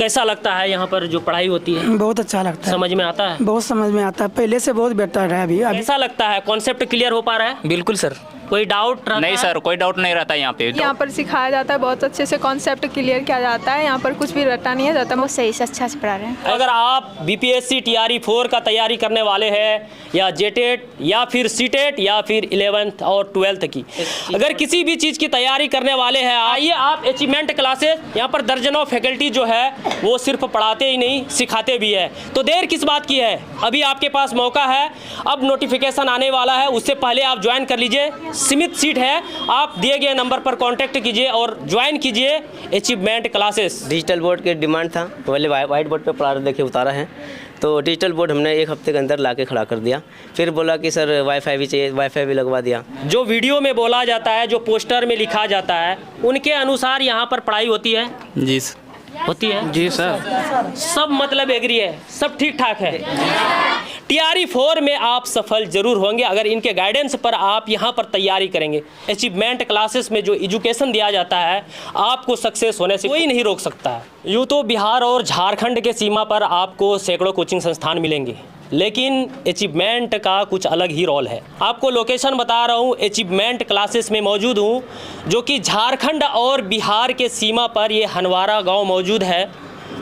कैसा लगता है यहाँ पर जो पढ़ाई होती है? बहुत अच्छा लगता है। समझ में आता है? बहुत समझ में आता है, पहले से बहुत बेहतर है अभी। कैसा लगता है? कॉन्सेप्ट क्लियर हो पा रहा है? बिल्कुल सर। कोई डाउट नहीं सर, कोई डाउट नहीं रहता यहाँ पे। यहाँ पर सिखाया जाता है, बहुत अच्छे से कॉन्सेप्ट क्लियर किया जाता है, यहाँ पर कुछ भी रटा नहीं है जाता। बहुत सही से अच्छा से पढ़ा रहे हैं। अगर आप बीपीएससी टीआरई 4 का तैयारी करने वाले हैं या जेटेट या फिर सीटेट या फिर 11th और 12th की, अगर किसी भी चीज़ की तैयारी करने वाले हैं, आइए आप अचीवमेंट क्लासेस। यहाँ पर दर्जनों फैकल्टी जो है वो सिर्फ पढ़ाते ही नहीं सिखाते भी है। तो देर किस बात की है, अभी आपके पास मौका है। अब नोटिफिकेशन आने वाला है, उससे पहले आप ज्वाइन कर लीजिए। सीमित सीट है, आप दिए गए नंबर पर कांटेक्ट कीजिए और ज्वाइन कीजिए अचीवमेंट क्लासेस। डिजिटल बोर्ड की डिमांड था, पहले वाइट बोर्ड पे पढ़ा देखिए उतारा है, तो डिजिटल बोर्ड हमने 1 हफ्ते के अंदर लाके खड़ा कर दिया। फिर बोला कि सर वाईफाई भी चाहिए, वाईफाई भी लगवा दिया। जो वीडियो में बोला जाता है, जो पोस्टर में लिखा जाता है, उनके अनुसार यहाँ पर पढ़ाई होती है? जी होती है जी सर। सब मतलब एग्री है, सब ठीक ठाक है। टीआरई 4 में आप सफल जरूर होंगे अगर इनके गाइडेंस पर आप यहाँ पर तैयारी करेंगे। अचीवमेंट क्लासेस में जो एजुकेशन दिया जाता है, आपको सक्सेस होने से कोई नहीं रोक सकता है। यूँ तो बिहार और झारखंड के सीमा पर आपको सैकड़ों कोचिंग संस्थान मिलेंगे, लेकिन अचीवमेंट का कुछ अलग ही रोल है। आपको लोकेशन बता रहा हूँ, अचीवमेंट क्लासेस में मौजूद हूँ, जो कि झारखंड और बिहार के सीमा पर ये हनवारा गांव मौजूद है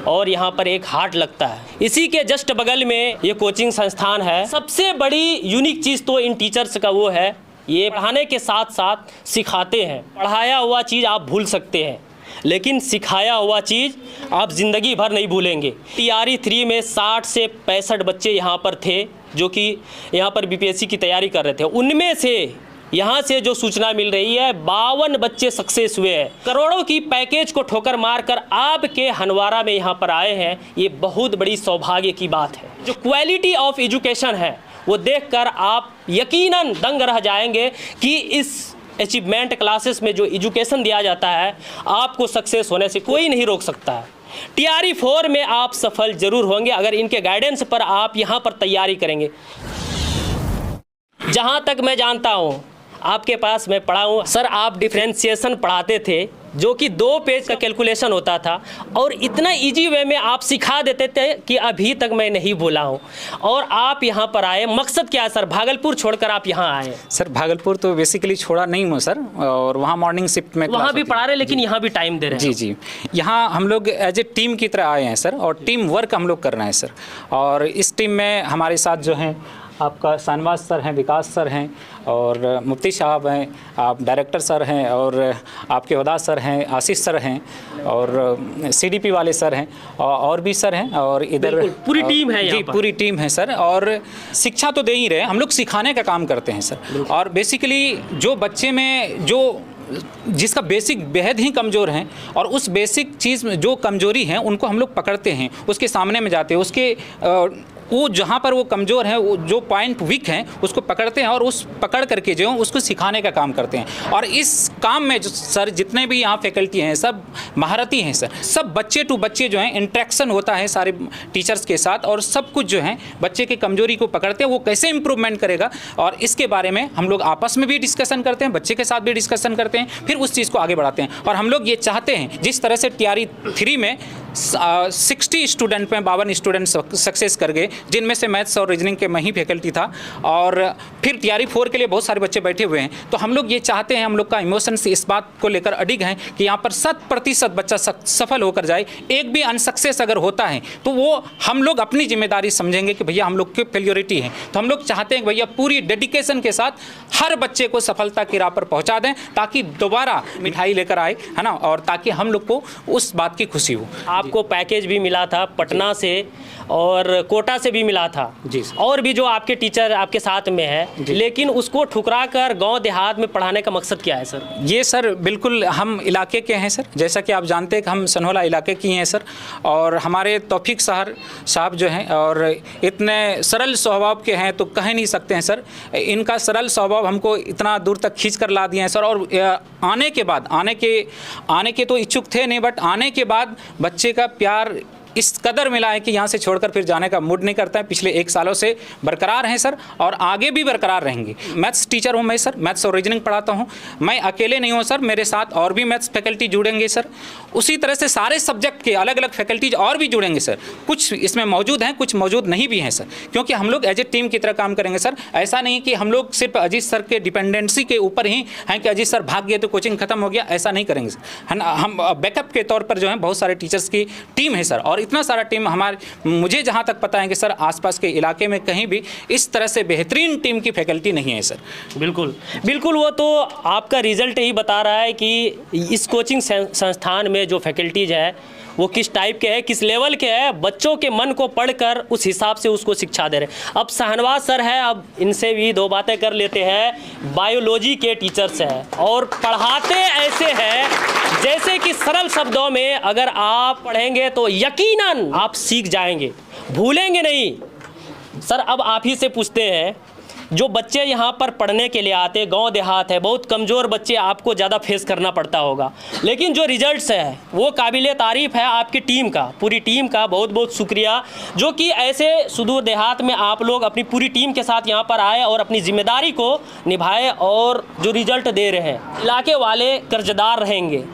और यहाँ पर एक हाट लगता है। इसी के जस्ट बगल में ये कोचिंग संस्थान है। सबसे बड़ी यूनिक चीज़ तो इन टीचर्स का वो है, ये पढ़ाने के साथ साथ सिखाते हैं। पढ़ाया हुआ चीज़ आप भूल सकते हैं, लेकिन सिखाया हुआ चीज़ आप ज़िंदगी भर नहीं भूलेंगे। टीआरई 3 में 60 से 65 बच्चे यहाँ पर थे जो कि यहाँ पर बीपीएससी की तैयारी कर रहे थे। उनमें से यहाँ से जो सूचना मिल रही है, 52 बच्चे सक्सेस हुए हैं। करोड़ों की पैकेज को ठोकर मारकर आपके हनवारा में यहाँ पर आए हैं, ये बहुत बड़ी सौभाग्य की बात है। जो क्वालिटी ऑफ एजुकेशन है वो देखकर आप यकीनन दंग रह जाएंगे कि इस अचीवमेंट क्लासेस में जो एजुकेशन दिया जाता है, आपको सक्सेस होने से कोई नहीं रोक सकता है। टीआरई 4 में आप सफल जरूर होंगे अगर इनके गाइडेंस पर आप यहाँ पर तैयारी करेंगे। जहाँ तक मैं जानता हूँ, आपके पास मैं पढ़ा हूँ सर, आप डिफरेंशिएशन पढ़ाते थे जो कि 2 पेज का कैलकुलेशन होता था और इतना इजी वे में आप सिखा देते थे कि अभी तक मैं नहीं भूला हूँ। और आप यहाँ पर आए, मकसद क्या है सर? भागलपुर छोड़कर आप यहाँ आए? सर भागलपुर तो बेसिकली छोड़ा नहीं हूँ सर, और वहाँ मॉर्निंग शिफ्ट में वहाँ भी पढ़ा रहे, लेकिन यहाँ भी टाइम दे रहे हैं? जी। यहाँ हम लोग एज ए टीम की तरह आए हैं सर, और टीम वर्क हम लोग कर रहे हैं सर। और इस टीम में हमारे साथ जो हैं आपका शानवाज सर हैं, विकास सर हैं, और मुफ्ती साहब हैं, आप डायरेक्टर सर हैं, और आपके उदास सर हैं, आशीष सर हैं, और सीडीपी वाले सर हैं, और भी सर हैं, और इधर पूरी टीम है जी, पूरी टीम है सर। और शिक्षा तो दे ही रहे, हम लोग सिखाने का काम करते हैं सर। और बेसिकली जो बच्चे में जो जिसका बेसिक बेहद ही कमज़ोर हैं, और उस बेसिक चीज़ में जो कमज़ोरी है उनको हम लोग पकड़ते हैं, उसके सामने में जाते हैं, उसके वो जहाँ पर वो कमज़ोर है, वो जो पॉइंट वीक हैं उसको पकड़ते हैं और उस पकड़ करके जो उसको सिखाने का काम करते हैं। और इस काम में जो सर जितने भी यहाँ फैकल्टी हैं सब महारती हैं सर। सब बच्चे टू बच्चे जो हैं इंटरेक्शन होता है सारे टीचर्स के साथ, और सब कुछ जो है बच्चे की कमजोरी को पकड़ते हैं, वो कैसे इंप्रूवमेंट करेगा, और इसके बारे में हम लोग आपस में भी डिस्कशन करते हैं, बच्चे के साथ भी डिस्कशन करते हैं, फिर उस चीज़ को आगे बढ़ाते हैं। और हम लोग ये चाहते हैं जिस तरह से टीआरई 3 में 60 स्टूडेंट में 52 स्टूडेंट सक्सेस कर गए, जिनमें से मैथ्स और रीजनिंग के मैं ही फैकल्टी था, और फिर टीआरई 4 के लिए बहुत सारे बच्चे बैठे हुए हैं। तो हम लोग ये चाहते हैं, हम लोग का इमोशंस इस बात को लेकर अडिग हैं कि यहाँ पर 100% बच्चा सफल होकर जाए। एक भी अनसक्सेस अगर होता है तो वो हम लोग अपनी जिम्मेदारी समझेंगे कि भैया हम लोग की फेल्योरिटी है। तो हम लोग चाहते हैं कि भैया पूरी डेडिकेशन के साथ हर बच्चे को सफलता की राह पर पहुँचा दें, ताकि दोबारा मिठाई लेकर आए, है ना, और ताकि हम लोग को उस बात की खुशी हो। आपको पैकेज भी मिला था पटना से और कोटा से भी मिला था जी, और भी जो आपके टीचर आपके साथ में है, लेकिन उसको ठुकरा कर गाँव देहात में पढ़ाने का मकसद क्या है सर? ये सर बिल्कुल हम इलाके के हैं सर, जैसा कि आप जानते हैं कि हम सनहोला इलाके की हैं सर, और हमारे तौफीक साहब जो हैं और इतने सरल स्वभाव के हैं तो कह नहीं सकते हैं सर। इनका सरल स्वभाव हमको इतना दूर तक खींच कर ला दिए हैं सर। और आने के तो इच्छुक थे नहीं, बट आने के बाद बच्चे का प्यार इस कदर मिला है कि यहाँ से छोड़कर फिर जाने का मूड नहीं करता है। पिछले 1 सालों से बरकरार हैं सर, और आगे भी बरकरार रहेंगी। मैथ्स टीचर हूँ मैं सर, मैथ्स और रीजनिंग पढ़ाता हूँ। मैं अकेले नहीं हूँ सर, मेरे साथ और भी मैथ्स फैकल्टी जुड़ेंगे सर। उसी तरह से सारे सब्जेक्ट के अलग अलग फैकल्टीज और भी जुड़ेंगे सर। कुछ इसमें मौजूद हैं, कुछ मौजूद नहीं भी हैं सर, क्योंकि हम लोग एज ए टीम की तरह काम करेंगे सर। ऐसा नहीं कि हम लोग सिर्फ अजीत सर के डिपेंडेंसी के ऊपर ही हैं कि अजीत सर भाग गए तो कोचिंग खत्म हो गया, ऐसा नहीं करेंगे सर। हम बैकअप के तौर पर जो है बहुत सारे टीचर्स की टीम है सर, और इतना सारा टीम मुझे जहाँ तक पता है कि सर आसपास के इलाके में कहीं भी इस तरह से बेहतरीन टीम की फैकल्टी नहीं है सर। बिल्कुल बिल्कुल, वो तो आपका रिजल्ट ही बता रहा है कि इस कोचिंग संस्थान में जो फैकल्टीज है वो किस टाइप के हैं, किस लेवल के हैं। बच्चों के मन को पढ़कर उस हिसाब से उसको शिक्षा दे रहे हैं। अब शाहनवाज सर है, अब इनसे भी 2 बातें कर लेते हैं। बायोलॉजी के टीचर्स हैं और पढ़ाते ऐसे हैं जैसे कि सरल शब्दों में अगर आप पढ़ेंगे तो यकीनन आप सीख जाएंगे, भूलेंगे नहीं। सर अब आप ही से पूछते हैं, जो बच्चे यहाँ पर पढ़ने के लिए आते, गांव देहात है, बहुत कमज़ोर बच्चे, आपको ज़्यादा फेस करना पड़ता होगा, लेकिन जो रिजल्ट्स है वो काबिल तारीफ़ है। आपकी टीम का, पूरी टीम का बहुत बहुत शुक्रिया, जो कि ऐसे सुदूर देहात में आप लोग अपनी पूरी टीम के साथ यहाँ पर आए और अपनी जिम्मेदारी को निभाए और जो रिजल्ट दे रहे हैं। इलाके वाले कर्जदार रहेंगे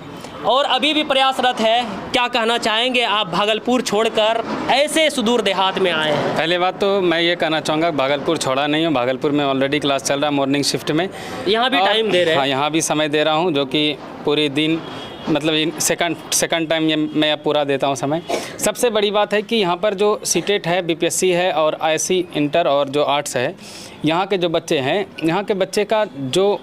और अभी भी प्रयासरत है। क्या कहना चाहेंगे आप भागलपुर छोड़कर ऐसे सुदूर देहात में आए हैं? पहले बात तो मैं ये कहना चाहूँगा, भागलपुर छोड़ा नहीं हूँ, भागलपुर में ऑलरेडी क्लास चल रहा है मॉर्निंग शिफ्ट में। यहाँ भी टाइम दे रहे हैं? हाँ, यहाँ भी समय दे रहा हूँ, जो कि पूरे दिन मतलब सेकंड टाइम ये मैं अब पूरा देता हूँ समय। सबसे बड़ी बात है कि यहाँ पर जो सीटेट है, बीपीएससी है और आईएससी इंटर और जो आर्ट्स है, यहाँ के जो बच्चे हैं, यहाँ के बच्चे का जो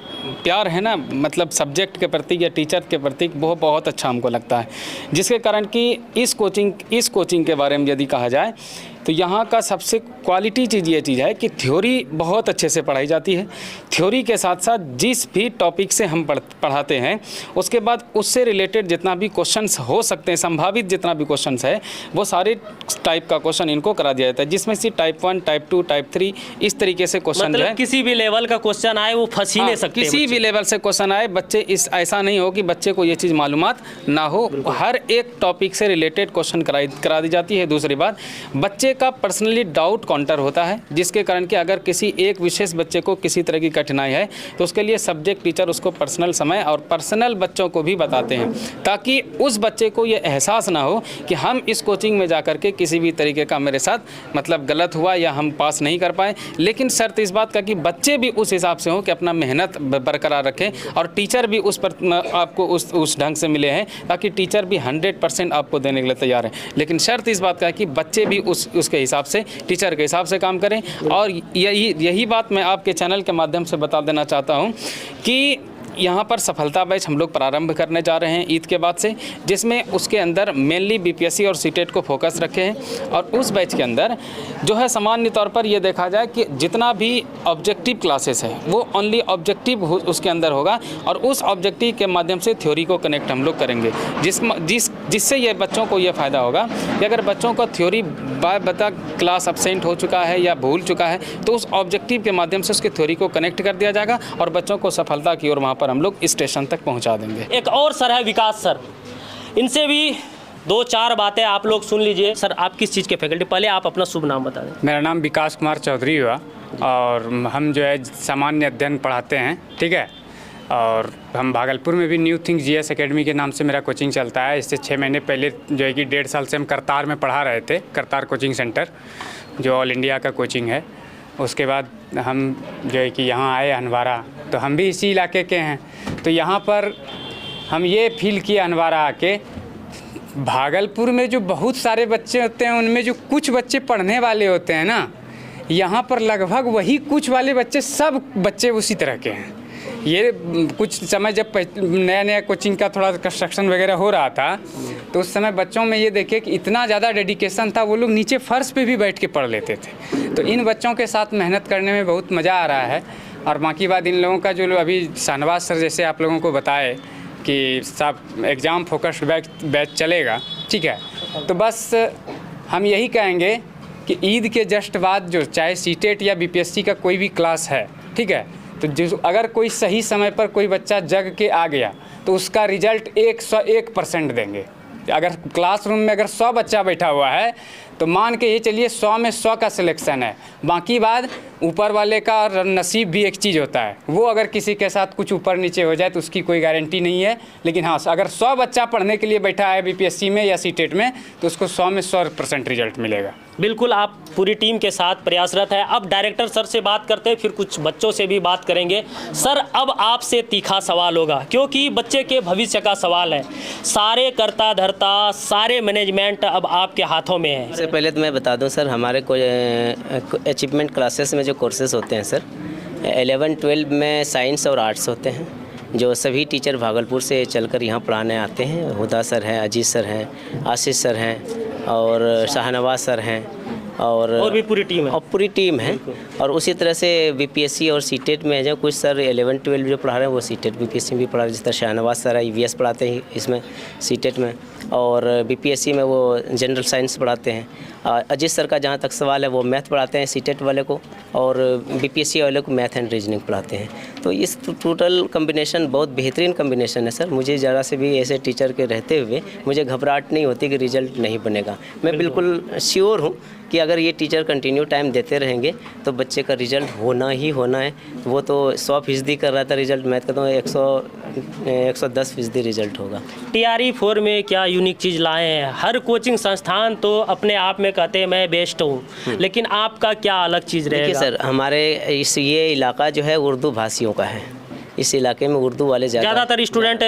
प्यार है ना, मतलब सब्जेक्ट के प्रति या टीचर के प्रति, वो बहुत अच्छा हमको लगता है। जिसके कारण कि इस कोचिंग के बारे में यदि कहा जाए तो यहाँ का सबसे क्वालिटी चीज़ ये चीज़ है कि थ्योरी बहुत अच्छे से पढ़ाई जाती है। थ्योरी के साथ साथ जिस भी टॉपिक से हम पढ़ाते हैं, उसके बाद उससे रिलेटेड जितना भी क्वेश्चंस हो सकते हैं, संभावित जितना भी क्वेश्चंस है, वो सारे टाइप का क्वेश्चन इनको करा दिया जाता है, जिसमें से टाइप 1, टाइप 2, टाइप 3 इस तरीके से क्वेश्चन जो है, किसी भी लेवल का क्वेश्चन आए वो फंस ही नहीं सकते। किसी भी लेवल से क्वेश्चन आए, बच्चे ऐसा नहीं हो कि बच्चे को ये चीज़ मालूमात ना हो। हर एक टॉपिक से रिलेटेड क्वेश्चन करा दी जाती है। दूसरी बात, बच्चे का पर्सनली डाउट काउंटर होता है, जिसके कारण कि अगर किसी एक विशेष बच्चे को किसी तरह की कठिनाई है तो उसके लिए सब्जेक्ट टीचर उसको पर्सनल समय और पर्सनल बच्चों को भी बताते हैं, ताकि उस बच्चे को ये एहसास ना हो कि हम इस कोचिंग में जाकर के किसी भी तरीके का मेरे साथ मतलब गलत हुआ या हम पास नहीं कर पाए। लेकिन शर्त इस बात का कि बच्चे भी उस हिसाब से हों कि अपना मेहनत बरकरार रखें और टीचर भी उस पर आपको उस ढंग से मिले हैं, ताकि टीचर भी 100% आपको देने के लिए तैयार है। लेकिन शर्त इस बात का है कि बच्चे भी उसके हिसाब से, टीचर के हिसाब से काम करें। और यही बात मैं आपके चैनल के माध्यम से बता देना चाहता हूं कि यहाँ पर सफलता बैच हम लोग प्रारंभ करने जा रहे हैं ईद के बाद से, जिसमें उसके अंदर मेनली बीपीएससी और सीटेट को फोकस रखे हैं। और उस बैच के अंदर जो है सामान्य तौर पर ये देखा जाए कि जितना भी ऑब्जेक्टिव क्लासेस है वो ओनली ऑब्जेक्टिव उसके अंदर होगा, और उस ऑब्जेक्टिव के माध्यम से थ्योरी को कनेक्ट हम लोग करेंगे, जिससे ये बच्चों को ये फ़ायदा होगा कि अगर बच्चों को थ्योरी बाय बता क्लास अब्सेंट हो चुका है या भूल चुका है, तो उस ऑब्जेक्टिव के माध्यम से उसकी थ्योरी को कनेक्ट कर दिया जाएगा और बच्चों को सफलता की ओर वहाँ पर हम लोग स्टेशन तक पहुंचा देंगे। एक और सर है विकास सर, इनसे भी 2-4 बातें आप लोग सुन लीजिए। सर आप किस चीज़ के फैकल्टी, पहले आप अपना शुभ नाम बता दें। मेरा नाम विकास कुमार चौधरी हुआ और हम जो है सामान्य अध्ययन पढ़ाते हैं, ठीक है। और हम भागलपुर में भी न्यू थिंग्स जीएस एकेडमी के नाम से मेरा कोचिंग चलता है। इससे 6 महीने पहले जो है कि 1.5 साल से हम करतार में पढ़ा रहे थे, करतार कोचिंग सेंटर जो ऑल इंडिया का कोचिंग है। उसके बाद हम जो है कि यहाँ आए अनवारा, तो हम भी इसी इलाके के हैं। तो यहाँ पर हम ये फील किए अनवारा आके, भागलपुर में जो बहुत सारे बच्चे होते हैं उनमें जो कुछ बच्चे पढ़ने वाले होते हैं ना, यहाँ पर लगभग वही कुछ वाले बच्चे, सब बच्चे उसी तरह के हैं। ये कुछ समय जब नया कोचिंग का थोड़ा कंस्ट्रक्शन वगैरह हो रहा था, तो उस समय बच्चों में ये देखे कि इतना ज़्यादा डेडिकेशन था, वो लोग नीचे फर्श पे भी बैठ के पढ़ लेते थे। तो इन बच्चों के साथ मेहनत करने में बहुत मज़ा आ रहा है। और बाकी बात इन लोगों का जो अभी शाहनवाज सर जैसे आप लोगों को बताए कि सब एग्ज़ाम फोकस्ड बैच चलेगा, ठीक है। तो बस हम यही कहेंगे कि ईद के जस्ट बाद जो चाहे सीटेट या बीपीएससी का कोई भी क्लास है, ठीक है, तो जो अगर कोई सही समय पर कोई बच्चा जग के आ गया तो उसका रिजल्ट 101% देंगे, अगर क्लासरूम में अगर 100 बच्चा बैठा हुआ है तो मान के ये चलिए 100 में 100 का सिलेक्शन है, बाकी बात ऊपर वाले का और नसीब भी एक चीज़ होता है। वो अगर किसी के साथ कुछ ऊपर नीचे हो जाए तो उसकी कोई गारंटी नहीं है। लेकिन हाँ, अगर 100 बच्चा पढ़ने के लिए बैठा है बीपीएससी में या सीटेट में तो उसको 100 में 100% रिजल्ट मिलेगा। बिल्कुल, आप पूरी टीम के साथ प्रयासरत है। अब डायरेक्टर सर से बात करते हैं, फिर कुछ बच्चों से भी बात करेंगे। सर, अब आपसे तीखा सवाल होगा क्योंकि बच्चे के भविष्य का सवाल है। सारे करता धरता, सारे मैनेजमेंट अब आपके हाथों में है। सबसे पहले तो मैं बता दूं सर, हमारे कोई अचीवमेंट क्लासेस में जो कोर्सेज होते हैं सर, 11-12 में साइंस और आर्ट्स होते हैं, जो सभी टीचर भागलपुर से चलकर यहाँ पढ़ाने आते हैं। हुदा सर हैं, अजीत सर हैं, आशीष सर हैं और शाहनवाज सर हैं और भी पूरी टीम है। और पूरी टीम है। और उसी तरह से बीपीएससी और सीटेट में जो कुछ सर 11-12 जो पढ़ा रहे हैं वो सीटेट बीपीएससी भी पढ़ा रहे हैं। जिस तरह शाहनवाज सर है ईवीएस पढ़ाते हैं इसमें सीटेट में, और बीपीएससी में वो जनरल साइंस पढ़ाते हैं। अजीत सर का जहाँ तक सवाल है वो मैथ पढ़ाते हैं सीटेट वाले को, और बीपीएससी वाले को मैथ एंड रीजनिंग पढ़ाते हैं। तो इस टोटल कम्बिनेशन बहुत बेहतरीन कम्बिनेशन है सर। मुझे ज़रा से भी ऐसे टीचर के रहते हुए मुझे घबराहट नहीं होती कि रिजल्ट नहीं बनेगा। मैं बिल्कुल श्योर हूँ कि अगर ये टीचर कंटिन्यू टाइम देते रहेंगे तो बच्चे का रिज़ल्ट होना ही होना है। वो तो 100% कर रहा था रिज़ल्ट, मैं कहता हूँ 110% रिज़ल्ट होगा। TRE 4 में क्या यूनिक चीज़ लाए हैं? हर कोचिंग संस्थान तो अपने आप में कहते हैं मैं बेस्ट हूँ, लेकिन आपका क्या अलग चीज़ रहेगा? देखिए सर, हमारे ये इलाका जो है उर्दू भाषियों का है। इस इलाके में उर्दू वाले ज़्यादातर स्टूडेंट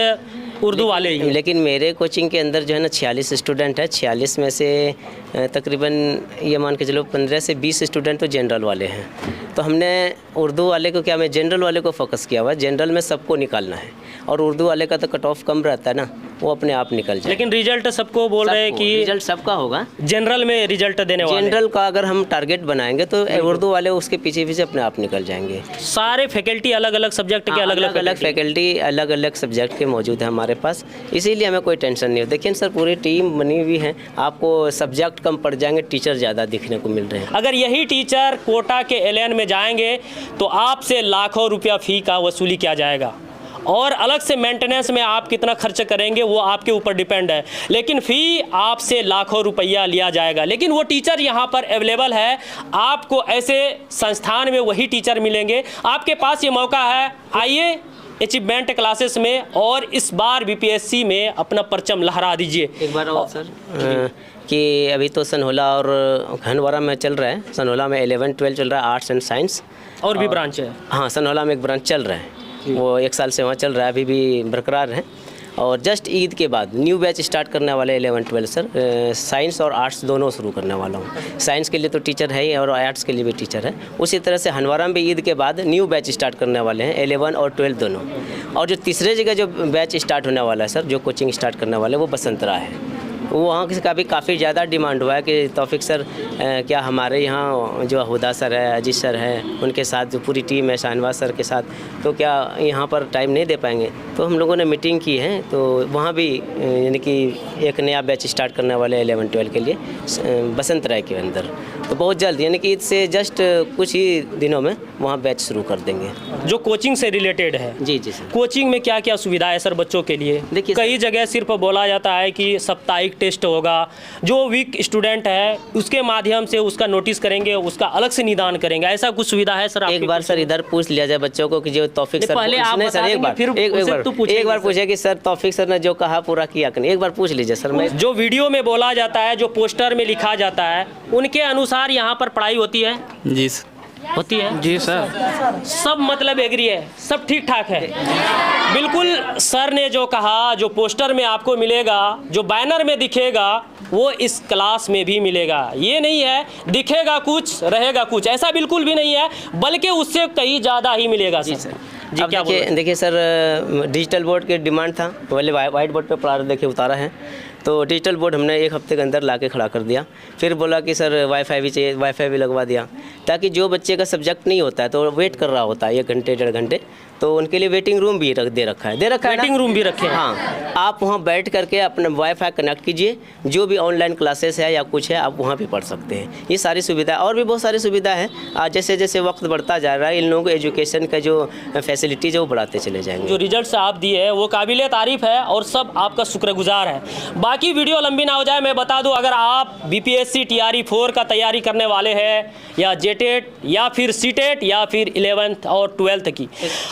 उर्दू वाले ही हैं। लेकिन मेरे कोचिंग के अंदर जो है ना 46 स्टूडेंट है। 46 में से तकरीबन ये मान के चलो 15 से 20 स्टूडेंट तो जनरल वाले हैं। तो हमने उर्दू वाले को क्या, मैं जनरल वाले को फोकस किया हुआ है। जनरल में सबको निकालना है और उर्दू वाले का तो कट ऑफ कम रहता है ना, वो अपने आप निकल जाए। लेकिन रिजल्ट सबको बोल रहे हैं कि रिजल्ट सबका होगा। जनरल में रिजल्ट देने वाले। जनरल का अगर हम टारगेट बनाएंगे तो उर्दू वाले उसके पीछे पीछे अपने आप निकल जाएंगे। सारे फैकल्टी अलग अलग सब्जेक्ट के अलग अलग फैकल्टी अलग अलग सब्जेक्ट के मौजूद है हमारे पास, इसीलिए हमें कोई टेंशन नहीं हो। देखिए सर, पूरी टीम बनी हुई है। आपको सब्जेक्ट कम पड़ जाएंगे, टीचर ज़्यादा दिखने को मिल रहे हैं। अगर यही टीचर कोटा के एलएन में जाएंगे तो आपसे लाखों रुपया फ़ी का वसूली किया जाएगा, और अलग से मेंटेनेंस में आप कितना खर्च करेंगे वो आपके ऊपर डिपेंड है, लेकिन फ़ी आपसे लाखों रुपया लिया जाएगा। लेकिन वो टीचर यहाँ पर अवेलेबल है। आपको ऐसे संस्थान में वही टीचर मिलेंगे। आपके पास ये मौका है, आइए अचीवमेंट क्लासेस में और इस बार बीपीएससी में अपना परचम लहरा दीजिए। एक बार और सर कि अभी तो सनहोला और घनवारा में चल रहा है। सनहोला में 11-12 चल रहा है, आर्ट्स एंड साइंस, और भी ब्रांच है। हाँ, सनहोला में एक ब्रांच चल रहा है, वो 1 साल से वहाँ चल रहा है, अभी भी बरकरार है। और जस्ट ईद के बाद न्यू बैच स्टार्ट करने वाले 11-12 सर। साइंस और आर्ट्स दोनों शुरू करने वाला हूँ। साइंस के लिए तो टीचर है ही और आर्ट्स के लिए भी टीचर है। उसी तरह से हनवारा में ईद के बाद न्यू बैच स्टार्ट करने वाले हैं, 11 और 12 दोनों। और जो तीसरे जगह जो बैच स्टार्ट होने वाला है सर, जो कोचिंग स्टार्ट करने वाले वो बसंतरा है। वो वहाँ का भी काफ़ी ज़्यादा डिमांड हुआ है कि तौफीक सर क्या हमारे यहाँ जो हुदा सर है, अजीत सर हैं, उनके साथ जो पूरी टीम है शाहनवाज सर के साथ, तो क्या यहाँ पर टाइम नहीं दे पाएंगे? तो हम लोगों ने मीटिंग की है, तो वहाँ भी यानी कि एक नया बैच स्टार्ट करने वाले 11-12 के लिए बसंत राय के अंदर। तो बहुत जल्द यानी कि इससे जस्ट कुछ ही दिनों में वहाँ बैच शुरू कर देंगे। जो कोचिंग से रिलेटेड है। जी जी सर। कोचिंग में क्या क्या सुविधा है सर बच्चों के लिए? देखिए कई जगह सिर्फ बोला जाता है कि साप्ताहिक टेस्ट होगा, जो वीक स्टूडेंट है उसके माध्यम से उसका नोटिस करेंगे, उसका अलग से निदान करेंगे, ऐसा कुछ सुविधा है सर? एक बार सर इधर पूछ लिया जाए बच्चों को कि जो तौफीक सर पहले आप सर एक बार पूछे कि सर तौफीक सर ने जो कहा पूरा किया कि नहीं, एक बार पूछ लीजिए सर। मैं जो वीडियो में बोला जाता है, जो पोस्टर में लिखा जाता है, उनके अनुसार यहाँ पर पढ़ाई होती है? जी होती है जी सर। सब मतलब एग्री है, सब ठीक ठाक है। बिल्कुल सर ने जो कहा, जो पोस्टर में आपको मिलेगा, जो बैनर में दिखेगा, वो इस क्लास में भी मिलेगा। ये नहीं है दिखेगा कुछ रहेगा कुछ, ऐसा बिल्कुल भी नहीं है, बल्कि उससे कहीं ज़्यादा ही मिलेगा सर। जी क्या देखिए सर, डिजिटल बोर्ड की डिमांड था, पहले वाइट बोर्ड पे पढ़ा देखिए उतारा है, तो डिजिटल बोर्ड हमने 1 हफ्ते के अंदर लाके खड़ा कर दिया। फिर बोला कि सर वाईफाई भी चाहिए, वाईफाई भी लगवा दिया, ताकि जो बच्चे का सब्जेक्ट नहीं होता है तो वेट कर रहा होता है 1 घंटे 1.5 घंटे, तो उनके लिए वेटिंग रूम भी दे रखा है वेटिंग रूम भी रखे हैं। हाँ, आप वहाँ बैठ करके अपना वाईफाई कनेक्ट कीजिए, जो भी ऑनलाइन क्लासेस है या कुछ है आप वहाँ भी पढ़ सकते हैं। ये सारी सुविधा और भी बहुत सारी सुविधा है। जैसे जैसे वक्त बढ़ता जा रहा है, इन लोगों को एजुकेशन का जो फैसिलिटीज है वो बढ़ाते चले जाएंगे। जो रिजल्ट आप दिए है वो काबिल तारीफ़ है और सब आपका शुक्रगुजार है। ताकि वीडियो लंबी ना हो जाए, मैं बता दूं, अगर आप बीपीएससी टीआरई 4 का तैयारी करने वाले हैं या जेटेट या फिर सीटेट या फिर 11th और 12th की,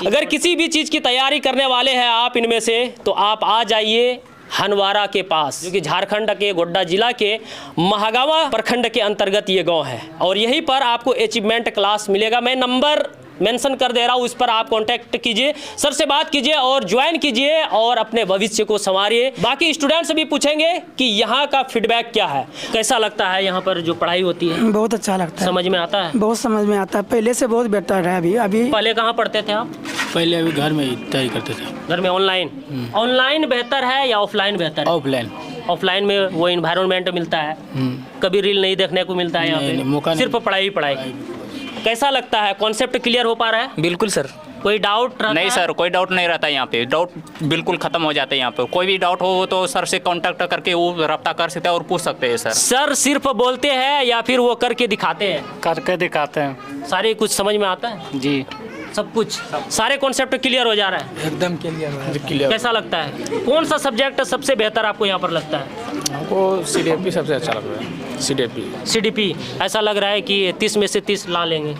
अगर किसी भी चीज़ की तैयारी करने वाले हैं आप इनमें से, तो आप आ जाइए हनवारा के पास, जो कि झारखंड के गोड्डा जिला के महागावा प्रखंड के अंतर्गत ये गांव है। और यहीं पर आपको अचीवमेंट क्लास मिलेगा। मैं नंबर मेंशन कर दे रहा हूँ, उस पर आप कांटेक्ट कीजिए, सर से बात कीजिए और ज्वाइन कीजिए और अपने भविष्य को संवारिए। बाकी स्टूडेंट से भी पूछेंगे कि यहाँ का फीडबैक क्या है, कैसा लगता है यहाँ पर जो पढ़ाई होती है। बहुत अच्छा लगता है, समझ में आता है? बहुत समझ में आता है, पहले से बहुत बेहतर है अभी। पहले कहाँ पढ़ते थे आप? पहले अभी घर में ही तैयारी करते थे। घर में ऑनलाइन? ऑनलाइन बेहतर है या ऑफलाइन बेहतर है? ऑफलाइन। ऑफलाइन में वो इन्वायरमेंट मिलता है, कभी रील नहीं देखने को मिलता है, यहाँ नहीं, पे मौका नहीं। सिर्फ पढ़ाई पढ़ाई। कैसा लगता है, कॉन्सेप्ट क्लियर हो पा रहा है? बिल्कुल सर। कोई डाउट नहीं सर, कोई डाउट नहीं रहता यहाँ पे, डाउट बिल्कुल खत्म हो जाते हैं यहाँ पे। कोई भी डाउट हो तो सर से कांटेक्ट करके वो रब्ता कर सकते हैं और पूछ सकते हैं सर। सर सिर्फ बोलते हैं या फिर वो करके दिखाते हैं? करके दिखाते हैं। सारे कुछ समझ में आता है? जी, सब कुछ, सारे कॉन्सेप्ट क्लियर हो जा रहा है? एकदम क्लियर। कैसा लगता है, कौन सा सब्जेक्ट सबसे बेहतर आपको यहाँ पर लगता है? हमको सीडीएपी सबसे अच्छा लग रहा है। सीडीएपी ऐसा लग रहा है कि 30 में से 30 ला लेंगे?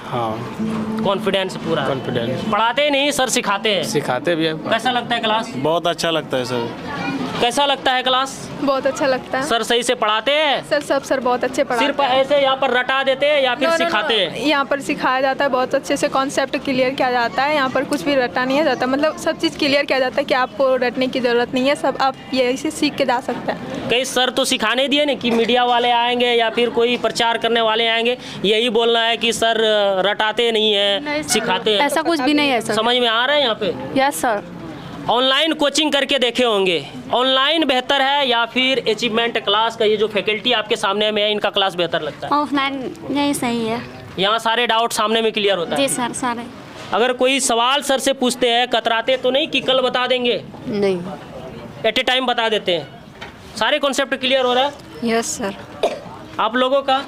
हाँ, कॉन्फिडेंस पूरा? कॉन्फिडेंस। पढ़ाते ही नहीं सर, सिखाते हैं? सिखाते भी है। कैसा लगता है क्लास? बहुत अच्छा लगता है सर। कैसा लगता है क्लास? बहुत अच्छा लगता है सर सही से पढ़ाते हैं? सर, सब सर बहुत अच्छे पढ़ाते सिर्फ हैं। ऐसे यहाँ पर रटा देते हैं या फिर नो, सिखाते नो, हैं? यहाँ पर सिखाया जाता है, बहुत अच्छे से कॉन्सेप्ट क्लियर किया जाता है। यहाँ पर कुछ भी रटा नहीं जाता, मतलब सब चीज़ क्लियर किया जाता है कि आपको रटने की ज़रूरत नहीं है, सब आप यही से सीख के जा सकते हैं। कई सर तो सिखाने दिए नहीं कि मीडिया वाले आएंगे या फिर कोई प्रचार करने वाले आएंगे, यही बोलना है कि सर रटाते नहीं है, सिखाते हैं। ऐसा कुछ भी नहीं है सर। समझ में आ रहा है यहाँ पे? Yes sir. ऑनलाइन कोचिंग करके देखे होंगे, ऑनलाइन बेहतर है या फिर अचीवमेंट क्लास का ये जो फैकल्टी आपके सामने में है इनका क्लास बेहतर लगता है? ऑफलाइन नहीं सही है। यहाँ सारे डाउट सामने में क्लियर होता है? जी सर, सारे। अगर कोई सवाल सर से पूछते हैं, कतराते तो नहीं कि कल बता देंगे? नहीं। एट ए टाइम बता देते हैं? सारे कॉन्सेप्ट क्लियर हो रहा है? Yes sir. आप लोगों का?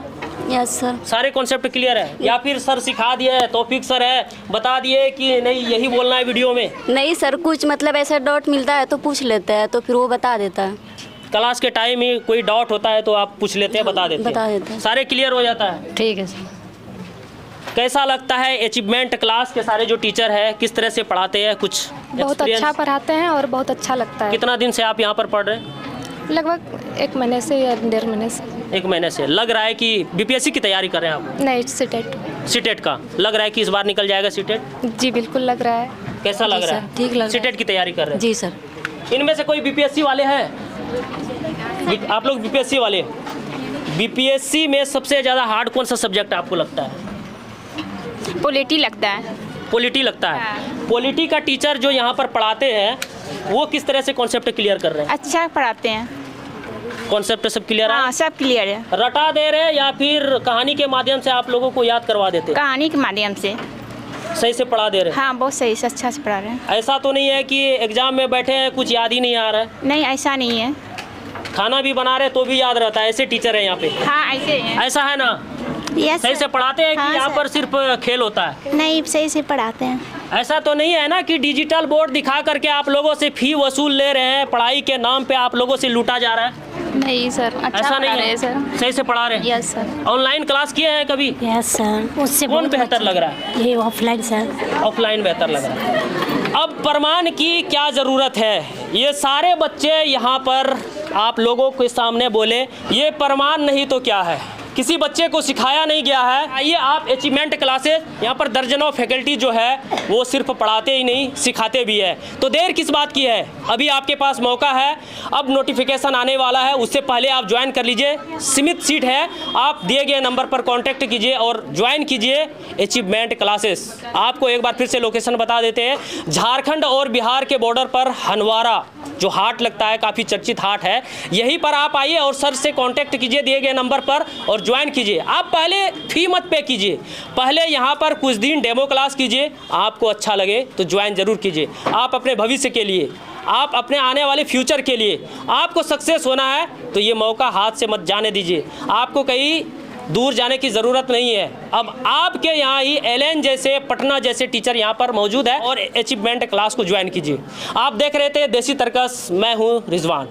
Yes sir. सारे कॉन्सेप्ट क्लियर है या फिर सर सिखा दिए है, तौफीक सर है, बता दिए कि नहीं यही बोलना है वीडियो में? नहीं सर, कुछ मतलब ऐसा डाउट मिलता है तो पूछ लेते हैं, तो फिर वो बता देता है। क्लास के टाइम ही कोई डाउट होता है तो आप पूछ लेते हैं, बता देते हैं। सारे क्लियर हो जाता है? ठीक है सर। कैसा लगता है अचीवमेंट क्लास के सारे जो टीचर है किस तरह से पढ़ाते हैं? कुछ बहुत अच्छा पढ़ाते हैं और बहुत अच्छा लगता है। कितना दिन से आप यहाँ पर पढ़ रहे हैं? लगभग 1 महीने से या 1.5 महीने से। 1 महीने से। लग रहा है कि बीपीएससी की तैयारी कर रहे हैं आप? नहीं, सीटेट। सीटेट का लग रहा है कि इस बार निकल जाएगा सीटेट? जी बिल्कुल लग रहा है। कैसा लग रहा है? ठीक लग रहा है। सीटेट की तैयारी कर रहे हैं? जी सर। इनमें से कोई बीपीएससी वाले हैं? आप लोग बीपीएससी वाले? बीपीएससी में सबसे ज़्यादा हार्ड कौन सा सब्जेक्ट आपको लगता है? पॉलिटी लगता है। पॉलिटी लगता है? पॉलिटी का टीचर जो यहाँ पर पढ़ाते हैं वो किस तरह से कॉन्सेप्ट क्लियर कर रहे हैं? अच्छा पढ़ाते हैं। कॉन्सेप्ट सब क्लियर है? हाँ, सब क्लियर है। रटा दे रहे हैं या फिर कहानी के माध्यम से आप लोगों को याद करवा देते हैं? कहानी के माध्यम से। सही से पढ़ा दे रहे हैं? हाँ, बहुत सही से, अच्छा से पढ़ा रहे हैं। ऐसा तो नहीं है कि एग्जाम में बैठे हैं कुछ याद ही नहीं आ रहा है? नहीं, ऐसा नहीं है। खाना भी बना रहे तो भी याद रहता है, ऐसे टीचर है यहाँ पे? हाँ, ऐसे है। ऐसा है ना? यस। सही से पढ़ाते हैं कि हाँ, यहाँ सर। पर सिर्फ खेल होता है? नहीं, सही से पढ़ाते हैं। ऐसा तो नहीं है ना कि डिजिटल बोर्ड दिखा करके आप लोगों से फी वसूल ले रहे हैं, पढ़ाई के नाम पे आप लोगों से लूटा जा रहा है? नहीं सर, अच्छा ऐसा नहीं पढ़ा रहे है? हैं सर। सही से पढ़ा रहे हैं? Yes sir. ऑनलाइन क्लास किए हैं कभी? Yes sir. उससे कौन बेहतर लग रहा है? ये ऑफलाइन सर। ऑफलाइन बेहतर लग रहा है। अब प्रमाण की क्या ज़रूरत है? ये सारे बच्चे यहाँ पर आप लोगों के सामने बोले, ये प्रमाण नहीं तो क्या है? किसी बच्चे को सिखाया नहीं गया है। आइए आप अचीवमेंट क्लासेस, यहाँ पर दर्जनों फैकल्टी जो है वो सिर्फ पढ़ाते ही नहीं सिखाते भी है, तो देर किस बात की है? अभी आपके पास मौका है, अब नोटिफिकेशन आने वाला है, उससे पहले आप ज्वाइन कर लीजिए। सीमित सीट है, आप दिए गए नंबर पर कांटेक्ट कीजिए और ज्वाइन कीजिए अचीवमेंट क्लासेस। आपको एक बार फिर से लोकेशन बता देते हैं, झारखंड और बिहार के बॉर्डर पर हनवारा जो हाट लगता है, काफ़ी चर्चित हाट है, यहीं पर आप आइए और सर से कांटेक्ट कीजिए दिए गए नंबर पर और ज्वाइन कीजिए। आप पहले फी मत पे कीजिए, पहले यहाँ पर कुछ दिन डेमो क्लास कीजिए, आपको अच्छा लगे तो ज्वाइन जरूर कीजिए। आप अपने भविष्य के लिए, आप अपने आने वाले फ्यूचर के लिए, आपको सक्सेस होना है तो ये मौका हाथ से मत जाने दीजिए। आपको कहीं दूर जाने की ज़रूरत नहीं है, अब आपके यहाँ ही एलएन जैसे, पटना जैसे टीचर यहाँ पर मौजूद है और अचीवमेंट क्लास को ज्वाइन कीजिए। आप देख रहे थे देसी तर्कस, मैं हूँ रिजवान।